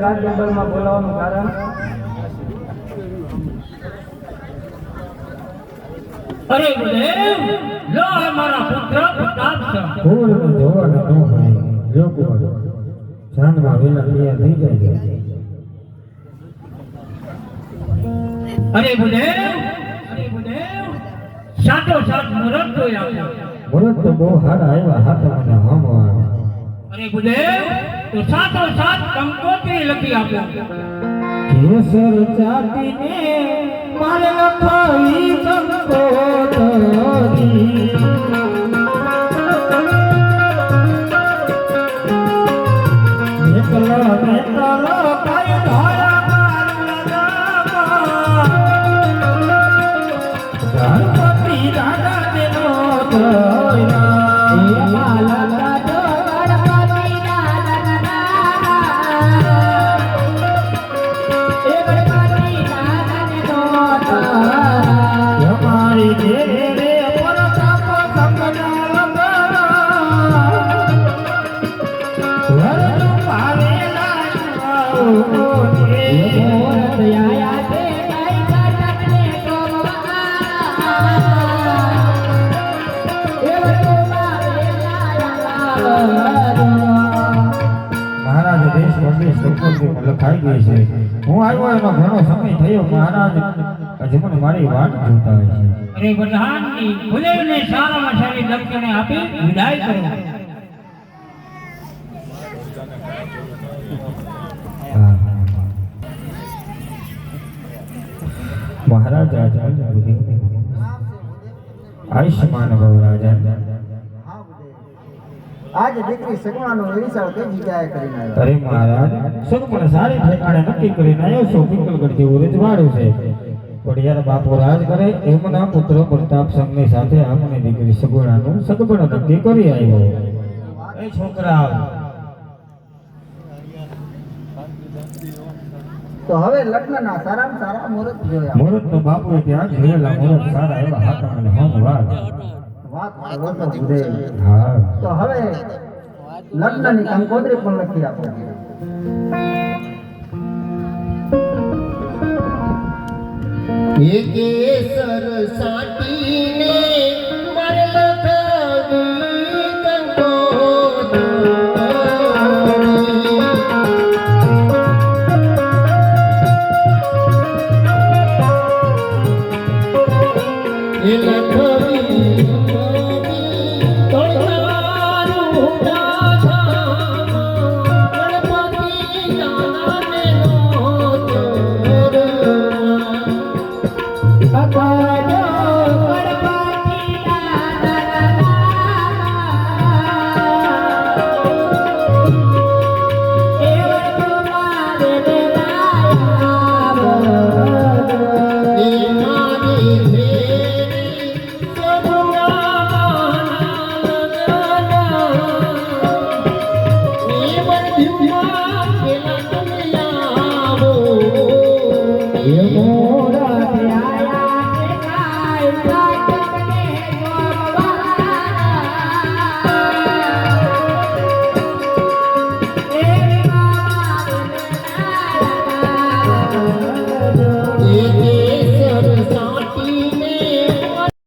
રાજ્યમાં બોલાવવાનું કારણ અરે ગુરુદેવ લો મારા પુત્ર પ્રતાપ છે પૂર્ણ જોવાને ન હોય લોકો જાનમાં વેલા તૈયાર થઈ જાય. અરે ગુરુદેવ સાતો સાત મુરત તો આપ્યો મુરત તો બહુ સારા આવ્યા હાથ મને હમવા. અરે ગુરુદેવ તો સાતો સાત કંકોત્રી લખી આપ્યો કેસર ચાટીને મારે લખાવી કંકોત્રી એકલા નેતરો કઈ ધારા માર લગાવા ગણપતિ દાદા દેનો તોયના એ માલા લખાઈ ગઈ છે. હું આવ્યો એમાં ઘણો સમય થયો. મહારાજ હજી મને મારી વાત જોતા હોય છે. અરે પ્રધાનજી ગુરુદેવને સારામાં સારી દક્ષિણા આપી વિદાય કરો. મહારાજ રાજા આયુષ્માન ભવ રાજા. આજ દીકરી સગવાનો વિચાર કઈ જગ્યાએ કરીને આવ્યો? અરે મહારાજ સગમણ સારી ઠેકાણે નક્કી કરીને આવ્યો છું. પિંગલગઢ જેવું રજવાડું છે. પણ યાર બાપુ રાજ કરે એમના પુત્ર પ્રતાપ સંઘની સાથે આમની દીકરી સગુણાનું સગપણ નક્કી કરી આવ્યો. એ છોકરા તો હવે લગ્નના સારામાં સારા મુહૂર્ત જોયા. મુહૂર્ત તો બાપુએ ત્યાં જોયેલા મુહૂર્ત સારા એવા હાથ અને હમ વાત. હા તો હવે લગ્નની કંકોત્રી પણ લખી આપો. એ કેસર સાટી